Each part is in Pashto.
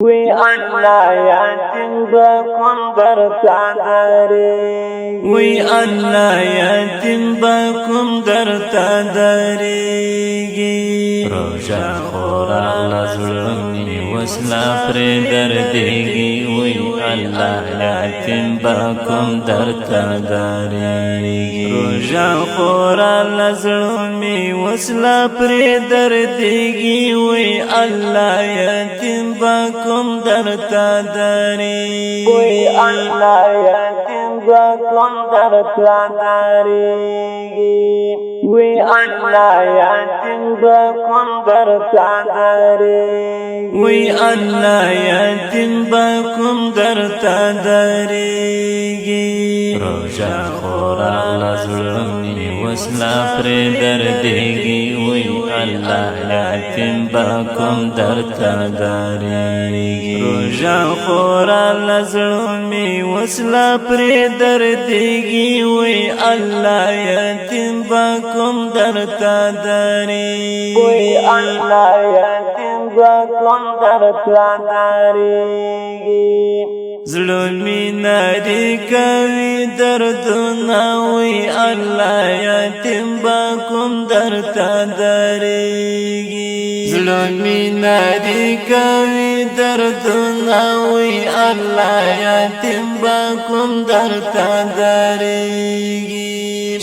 وی اللہ یتیم بکن در تادری وی اللہ یتیم بکن در تادریگی روشا خورا لزلمی وصلا پر دردگی وی اللہ یتیم بکن در تادریگی روشا خورا لزلمی وصلا پر دردگی وی اللہ یتیم بکن در تادریگی وی اللہ یتیم بکن در تادریگی وی اللہ یتیم بکن در تادریگی وی اللہ یتیم بکن در تادریگی روشا خورا لزلمی وصلا پر دردگی وی اللہ یتیم بکن در تادریگی روشا خورا لزلمی وصلا پر دردگی وی اللہ یتیم بکن در تادریگی وی اللہ یتیم بکن در تادریگی ظلمی ناری کوي دردونه وی الله یتیم بکن در تادریگی ظلمی ناری کوي دردونه وی الله یتیم بکن در تادریگی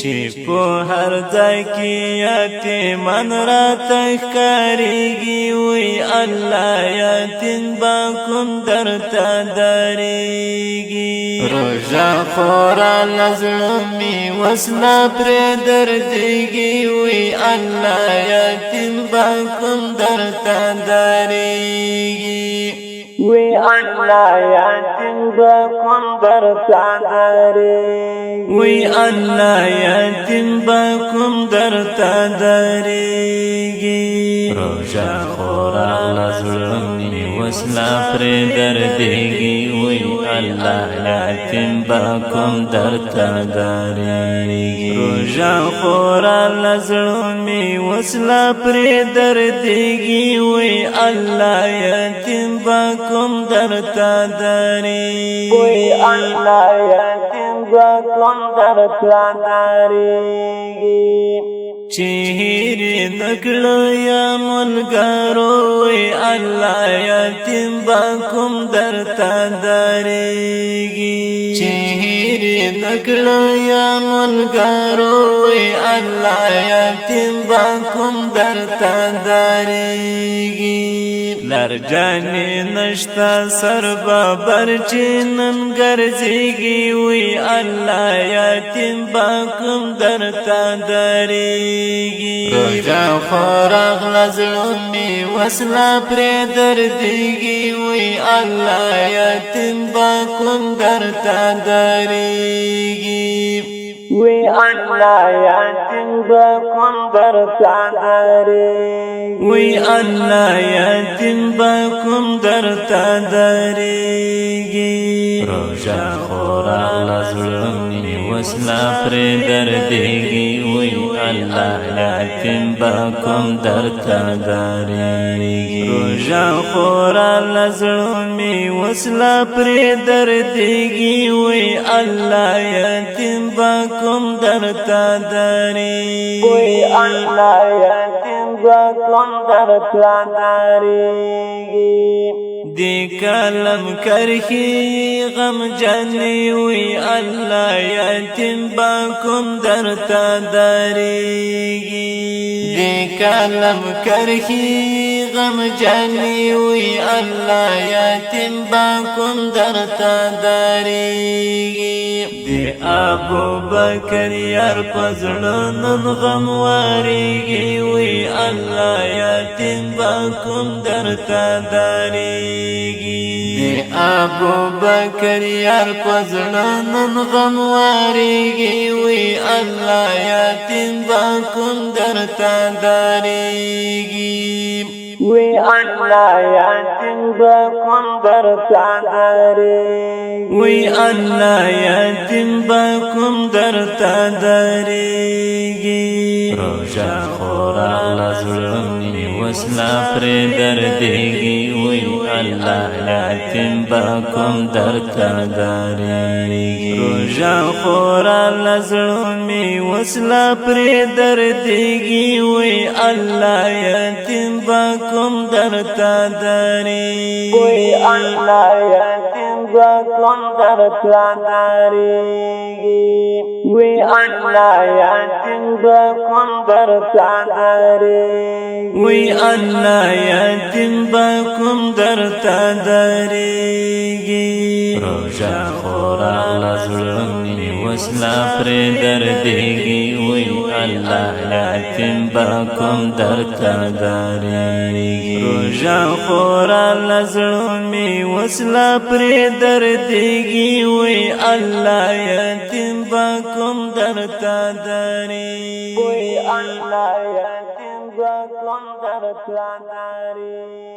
چی په هر ځای کې یتیمان راته ښکارېږي وی الله یتیم بکن در تادریگی روژه خورا لزلمی وصلا پر دردگی وی الله یتیم بکن در تادریگی وی اللہ یتیم بکن در تادریگی وی اللہ یتیم بکن در تادریگی روشا خورا لزلمی وصلا پر دردگی وی اللہ یتیم بکن در تادریگی روشا خورا لزلمی وصلا پر دردگی وی اللہ یتیم بکن در تادریگی وی اللہ یتیم بکن در تادریگی چهیری نکلو یا ملګرو وی الله یتیم بکم در تادریگی چهیری نکلو یا ملګرو وی الله یتیم بکم در تادریگی لرجانی نشتا سر بابر چینن گرزیگی وی اللہ یتیم بکم در تادریگی روجا خوراغ لزلمی وصلا پر دردگی وی اللہ یتیم بکم در تادریگی وی اللہ یتیم بکن در تادریگی وی اللہ یتیم بکم در تادریگی روشا خورا لزلمی وصلا پر دردگی وی اللہ یتیم بکم در تادریگی روشا خورا لزلمی وصلا پر دردگی وی اللہ یتیم بکم در تادریگی وی اللہ یتیم بکن در تادریگی دی کلم کرخی غم جنی وی اللہ یتیم بکم در تادریگی دی کلم کرخی غم جنی وی اللہ یتیم بکم در تادریگی دی ابو بکر یار پزړنن غم واریږي وی الله یتیم بکم در تادریگی دی ابو بکر یار پزړنن غم واریږي وی الله یتیم بکم در تادریگی وی اللہ یتیم بکن در تادریگی وی اللہ یتیم بکم در تادریگی روشا خورا لزلمی وسلا پر دردیگی وی اللہ یتیم باکم درتا داریگی روجا خورا لزلو می وسلا پر دردیگی وی اللہ یتیم باکم درتا داریگی وی اللہ یتیم باکم درتا داریگی وی اللہ یتیم باکم درتا داریگی وی اللہ یتیم باکم درتا داریگی روجا خورا لزلمی وسلا پر دردیگی وی اللہ یتیم باکم درتا داریگی روجا خورا لزلمی وسلا پر دردیگی وی اللہ یتیم باکم درتا داریگی وی اللہ یتیم باکم درتا داریگی